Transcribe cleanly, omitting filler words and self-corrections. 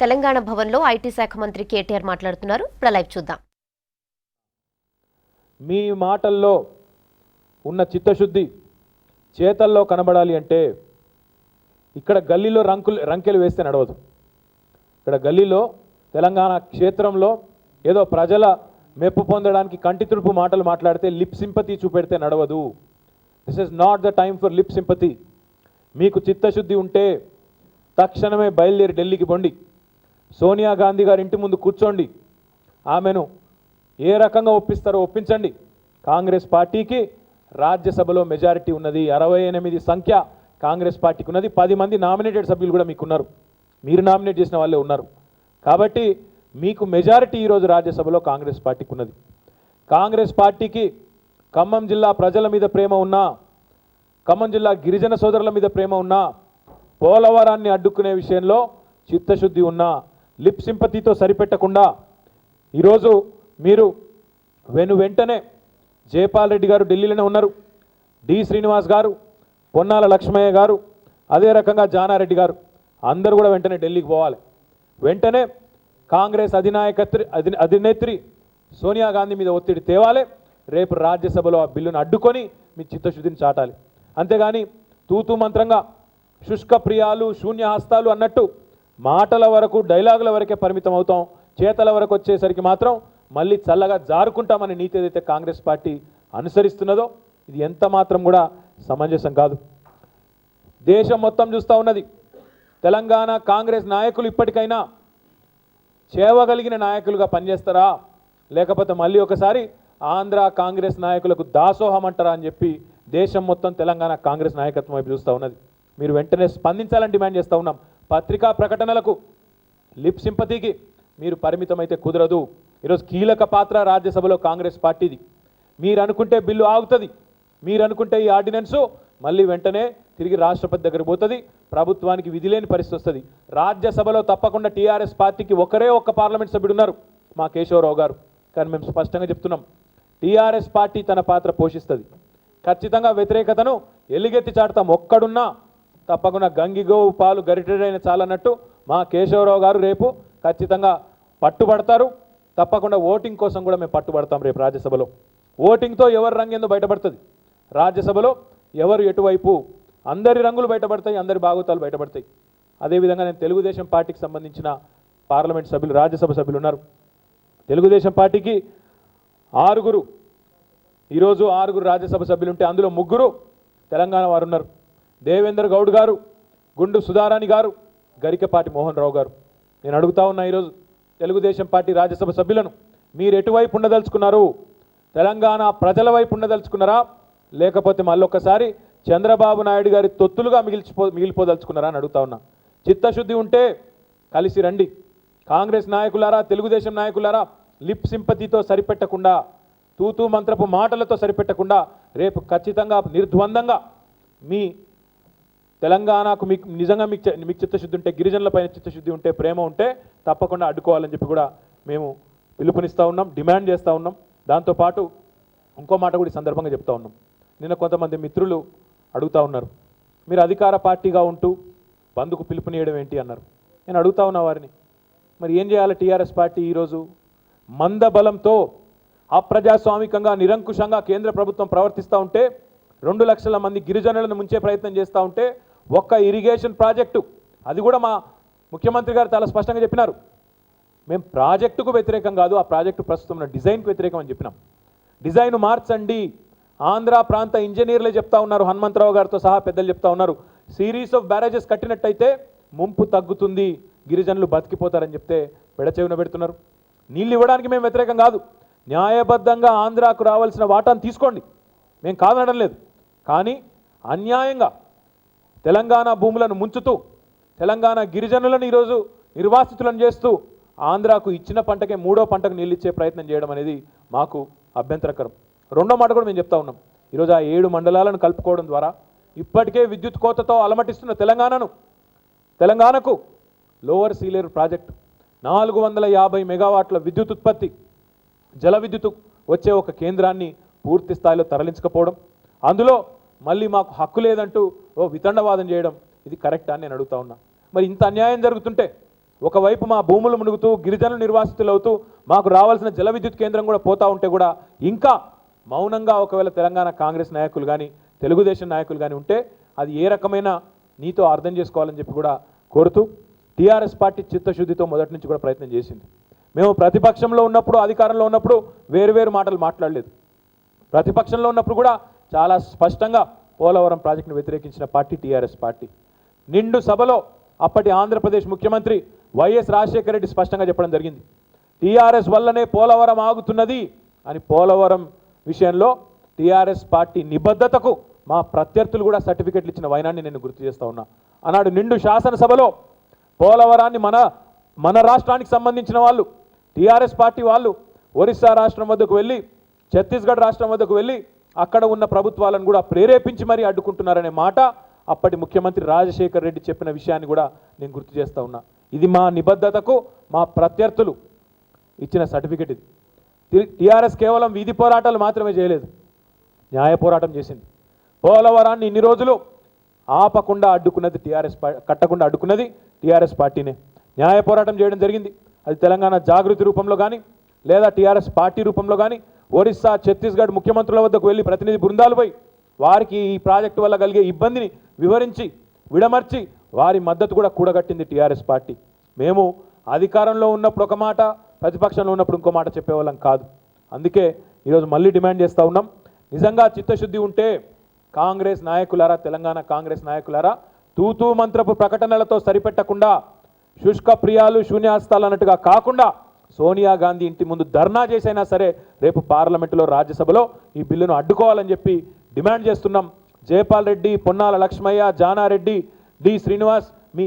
తెలంగాణ భవన్లో ఐటీ శాఖ మంత్రి కేటీఆర్ మాట్లాడుతున్నారు. ఇప్పుడు లైవ్ చూద్దాం. మీ మాటల్లో ఉన్న చిత్తశుద్ధి చేతల్లో కనబడాలి అంటే ఇక్కడ గల్లీలో రంకెలు వేస్తే నడవదు. ఇక్కడ గల్లీలో తెలంగాణ క్షేత్రంలో ఏదో ప్రజల మెప్పు పొందడానికి కంటి తుడుపు మాటలు మాట్లాడితే లిప్ సింపతి చూపెడితే నడవదు. This is not the time for lip sympathy. మీకు చిత్తశుద్ధి ఉంటే తక్షణమే బయలుదేరి ఢిల్లీకి పొండి. సోనియా గాంధీ గారి ఇంటి ముందు కూర్చోండి. ఆమెను ఏ రకంగా ఒప్పిస్తారో ఒప్పించండి. కాంగ్రెస్ పార్టీకి రాజ్యసభలో మెజారిటీ ఉన్నది. 68 సంఖ్య కాంగ్రెస్ పార్టీకి ఉన్నది. 10 మంది నామినేటెడ్ సభ్యులు కూడా మీకున్నారు. మీరు నామినేట్ చేసిన వాళ్ళే ఉన్నారు. కాబట్టి మీకు మెజారిటీ ఈరోజు రాజ్యసభలో కాంగ్రెస్ పార్టీకి ఉన్నది. కాంగ్రెస్ పార్టీకి ఖమ్మం జిల్లా ప్రజల మీద ప్రేమ ఉన్నా, ఖమ్మం జిల్లా గిరిజన సోదరుల మీద ప్రేమ ఉన్నా, పోలవరాన్ని అడ్డుకునే విషయంలో చిత్తశుద్ధి ఉన్నా, లిప్ సింపతితో సరిపెట్టకుండా ఈరోజు మీరు వెంటనే జయపాల్ రెడ్డి గారు ఢిల్లీలోనే ఉన్నారు, డి శ్రీనివాస్ గారు, పొన్నాల లక్ష్మయ్య గారు, అదే రకంగా జానారెడ్డి గారు అందరూ కూడా వెంటనే ఢిల్లీకి పోవాలి. వెంటనే కాంగ్రెస్ అధినేత్రి సోనియా గాంధీ మీద ఒత్తిడి తేవాలి. రేపు రాజ్యసభలో ఆ బిల్లును అడ్డుకొని మీ చిత్తశుద్ధిని చాటాలి. అంతేగాని తూతూ మంత్రంగా శుష్క ప్రియాలు శూన్యహస్తాలు అన్నట్టు మాటల వరకు డైలాగుల వరకే పరిమితం అవుతాం. చేతల వరకు వచ్చేసరికి మాత్రం మళ్ళీ చల్లగా జారుకుంటామని నీతి ఏదైతే కాంగ్రెస్ పార్టీ అనుసరిస్తున్నదో ఇది ఎంత మాత్రం కూడా సమంజసం కాదు. దేశం మొత్తం చూస్తూ ఉన్నది. తెలంగాణ కాంగ్రెస్ నాయకులు ఇప్పటికైనా చేవగలిగిన నాయకులుగా పనిచేస్తారా, లేకపోతే మళ్ళీ ఒకసారి ఆంధ్ర కాంగ్రెస్ నాయకులకు దాసోహం అంటారా అని చెప్పి దేశం మొత్తం తెలంగాణ కాంగ్రెస్ నాయకత్వం వైపు చూస్తూ ఉన్నది. మీరు వెంటనే స్పందించాలని డిమాండ్ చేస్తూ ఉన్నాం. పత్రికా ప్రకటనలకు లిప్ సింపతికి మీరు పరిమితమైతే కుదరదు. ఈరోజు కీలక పాత్ర రాజ్యసభలో కాంగ్రెస్ పార్టీది. మీరు అనుకుంటే బిల్లు ఆగుతుంది, మీరు అనుకుంటే ఈ ఆర్డినెన్సు మళ్ళీ వెంటనే తిరిగి రాష్ట్రపతి దగ్గరికి పోతుంది, ప్రభుత్వానికి విధి లేని పరిస్థితి వస్తుంది. రాజ్యసభలో తప్పకుండా టీఆర్ఎస్ పార్టీకి ఒక్క పార్లమెంట్ సభ్యుడు ఉన్నారు, మా కేశవరావు గారు. కానీ మేము స్పష్టంగా చెప్తున్నాం, టీఆర్ఎస్ పార్టీ తన పాత్ర పోషిస్తుంది. ఖచ్చితంగా వ్యతిరేకతను ఎలుగెత్తి చాటుతాం. ఒక్కడున్నా తప్పకుండా గంగిగోవు పాలు గరిటెడైన చాలన్నట్టు మా కేశవరావు గారు రేపు ఖచ్చితంగా పట్టుబడతారు. తప్పకుండా ఓటింగ్ కోసం కూడా మేము పట్టుబడతాం. రేపు రాజ్యసభలో ఓటింగ్తో ఎవరి రంగేందో బయటపడుతుంది. రాజ్యసభలో ఎవరు ఎటువైపు అందరి రంగులు బయటపడతాయి, అందరి బాగోతాలు బయటపడతాయి. అదేవిధంగా నేను తెలుగుదేశం పార్టీకి సంబంధించిన పార్లమెంట్ సభ్యులు, రాజ్యసభ సభ్యులు ఉన్నారు. తెలుగుదేశం పార్టీకి ఈరోజు ఆరుగురు రాజ్యసభ సభ్యులు ఉంటే అందులో 3 తెలంగాణ వారు ఉన్నారు. దేవేందర్ గౌడ్ గారు, గుండు సుధారాణి గారు, గరికపాటి మోహన్ రావు గారు. నేను అడుగుతా ఉన్నా ఈరోజు తెలుగుదేశం పార్టీ రాజ్యసభ సభ్యులను, మీరు ఎటువైపు ఉండదలుచుకున్నారు? తెలంగాణ ప్రజల వైపు ఉండదలుచుకున్నారా, లేకపోతే మళ్ళొక్కసారి చంద్రబాబు నాయుడు గారి తొత్తులుగా మిగిలిపోదలుచుకున్నారా అని అడుగుతా ఉన్నా. చిత్తశుద్ధి ఉంటే కలిసి రండి. కాంగ్రెస్ నాయకులారా, తెలుగుదేశం నాయకులారా, లిప్ సింపతితో సరిపెట్టకుండా, తూతూ మంత్రపు మాటలతో సరిపెట్టకుండా రేపు ఖచ్చితంగా నిర్ద్వందంగా మీ తెలంగాణకు మీకు నిజంగా మీకు చిత్తశుద్ధి ఉంటే, గిరిజనులపైన చిత్తశుద్ధి ఉంటే, ప్రేమ ఉంటే తప్పకుండా అడ్డుకోవాలని చెప్పి కూడా మేము పిలుపునిస్తూ ఉన్నాం, డిమాండ్ చేస్తూ ఉన్నాం. దాంతోపాటు ఇంకో మాట కూడా ఈ సందర్భంగా చెప్తా ఉన్నాం. నిన్న కొంతమంది మిత్రులు అడుగుతూ ఉన్నారు, మీరు అధికార పార్టీగా ఉంటూ బంద్కు పిలుపునియడం ఏంటి అన్నారు. నేను అడుగుతా ఉన్నా వారిని, మరి ఏం చేయాలి టీఆర్ఎస్ పార్టీ? ఈరోజు మందబలంతో అప్రజాస్వామికంగా నిరంకుశంగా కేంద్ర ప్రభుత్వం ప్రవర్తిస్తూ ఉంటే, 2 లక్షల మంది గిరిజనులను ముంచే ప్రయత్నం చేస్తూ ఉంటే, ఒక్క ఇరిగేషన్ ప్రాజెక్టు, అది కూడా మా ముఖ్యమంత్రి గారు చాలా స్పష్టంగా చెప్పినారు, మేము ప్రాజెక్టుకు వ్యతిరేకం కాదు, ఆ ప్రాజెక్టు ప్రస్తుతం ఉన్న డిజైన్కు వ్యతిరేకం అని చెప్పినాం. డిజైన్ మార్చండి. ఆంధ్ర ప్రాంత ఇంజనీర్లే చెప్తా ఉన్నారు, హనుమంతరావు గారితో సహా పెద్దలు చెప్తా ఉన్నారు, సిరీస్ ఆఫ్ బ్యారేజెస్ కట్టినట్టయితే ముంపు తగ్గుతుంది, గిరిజనులు బతికిపోతారని చెప్తే పెడచెవిన పెడుతున్నారు. నీళ్ళు ఇవ్వడానికి మేము వ్యతిరేకం కాదు, న్యాయబద్ధంగా ఆంధ్రాకు రావాల్సిన వాటాను తీసుకోండి, మేము కాదనడం లేదు. కానీ అన్యాయంగా తెలంగాణ భూములను ముంచుతూ, తెలంగాణ గిరిజనులను ఈరోజు నిర్వాసితులను చేస్తూ, ఆంధ్రాకు ఇచ్చిన పంటకే 3వ పంటకు నీళ్ళు ఇచ్చే ప్రయత్నం చేయడం అనేది మాకు అభ్యంతరకరం. రెండో మాట కూడా మేము చెప్తా ఉన్నాం, ఈరోజు ఆ 7 మండలాలను కలుపుకోవడం ద్వారా ఇప్పటికే విద్యుత్ కోతతో అలమటిస్తున్న తెలంగాణకు లోవర్ సీలేరు ప్రాజెక్టు 450 మెగావాట్ల విద్యుత్ ఉత్పత్తి, జల విద్యుత్ వచ్చే ఒక కేంద్రాన్ని పూర్తి స్థాయిలో తరలించకపోవడం, అందులో మళ్ళీ మాకు హక్కు లేదంటూ వితండవాదం చేయడం, ఇది కరెక్టా అని నేను అడుగుతా ఉన్నా. మరి ఇంత అన్యాయం జరుగుతుంటే, ఒకవైపు మా భూములు మునుగుతూ గిరిజనులు నిర్వాసితులు అవుతూ మాకు రావాల్సిన జల విద్యుత్ కేంద్రం కూడా పోతా ఉంటే కూడా ఇంకా మౌనంగా ఒకవేళ తెలంగాణ కాంగ్రెస్ నాయకులు కానీ తెలుగుదేశం నాయకులు కానీ ఉంటే అది ఏ రకమైన నీతో అర్థం చేసుకోవాలని చెప్పి కూడా కోరుతూ టీఆర్ఎస్ పార్టీ చిత్తశుద్ధితో మొదటి నుంచి కూడా ప్రయత్నం చేసింది. మేము ప్రతిపక్షంలో ఉన్నప్పుడు అధికారంలో ఉన్నప్పుడు వేరు మాటలు మాట్లాడలేదు. ప్రతిపక్షంలో ఉన్నప్పుడు కూడా చాలా స్పష్టంగా పోలవరం ప్రాజెక్టును వ్యతిరేకించిన పార్టీ టీఆర్ఎస్ పార్టీ. నిండు సభలో అప్పటి ఆంధ్రప్రదేశ్ ముఖ్యమంత్రి వైఎస్ రాజశేఖర రెడ్డి స్పష్టంగా చెప్పడం జరిగింది, టీఆర్ఎస్ వల్లనే పోలవరం ఆగుతున్నది అని. పోలవరం విషయంలో టీఆర్ఎస్ పార్టీ నిబద్ధతకు మా ప్రత్యర్థులు కూడా సర్టిఫికెట్లు ఇచ్చిన వైనాన్ని నేను గుర్తు చేస్తా ఉన్నా. ఆనాడు నిండు శాసనసభలో పోలవరాన్ని మన రాష్ట్రానికి సంబంధించిన వాళ్ళు టీఆర్ఎస్ పార్టీ వాళ్ళు ఒరిస్సా రాష్ట్రం వద్దకు వెళ్ళి ఛత్తీస్గఢ్ రాష్ట్రం వద్దకు వెళ్ళి అక్కడ ఉన్న ప్రభుత్వాలను కూడా ప్రేరేపించి మరీ అడ్డుకుంటున్నారనే మాట అప్పటి ముఖ్యమంత్రి రాజశేఖర రెడ్డి చెప్పిన విషయాన్ని కూడా నేను గుర్తు చేస్తా ఉన్నా. ఇది మా నిబద్ధతకు మా ప్రత్యర్థులు ఇచ్చిన సర్టిఫికెట్. ఇది టీఆర్ఎస్ కేవలం వీధి పోరాటాలు మాత్రమే చేయలేదు, న్యాయ పోరాటం చేసింది. పోలవరాన్ని ఇన్ని రోజులు ఆపకుండా అడ్డుకున్నది కట్టకుండా అడ్డుకున్నది టీఆర్ఎస్ పార్టీనే. న్యాయ పోరాటం చేయడం జరిగింది. అది తెలంగాణ జాగృతి రూపంలో కానీ లేదా టీఆర్ఎస్ పార్టీ రూపంలో కానీ ఒరిస్సా ఛత్తీస్గఢ్ ముఖ్యమంత్రుల వద్దకు వెళ్ళి ప్రతినిధి బృందాలు పోయి వారికి ఈ ప్రాజెక్టు వల్ల కలిగే ఇబ్బందిని వివరించి విడమర్చి వారి మద్దతు కూడా కూడగట్టింది టీఆర్ఎస్ పార్టీ. మేము అధికారంలో ఉన్నప్పుడు ఒక మాట, ప్రతిపక్షంలో ఉన్నప్పుడు ఇంకో మాట చెప్పేవాళ్ళం కాదు. అందుకే ఈరోజు మళ్ళీ డిమాండ్ చేస్తూ ఉన్నాం, నిజంగా చిత్తశుద్ధి ఉంటే కాంగ్రెస్ నాయకులారా, తెలంగాణ కాంగ్రెస్ నాయకులారా, తూతూ మంత్రపు ప్రకటనలతో సరిపెట్టకుండా శుష్క ప్రియాలు శూన్యాస్తాలు అన్నట్టుగా కాకుండా సోనియా గాంధీ ఇంటి ముందు ధర్నా చేసైనా సరే రేపు పార్లమెంటులో రాజ్యసభలో ఈ బిల్లును అడ్డుకోవాలని చెప్పి డిమాండ్ చేస్తున్నాం. జయపాల్ రెడ్డి, పొన్నాల లక్ష్మయ్య, జానారెడ్డి, డి శ్రీనివాస్ మీ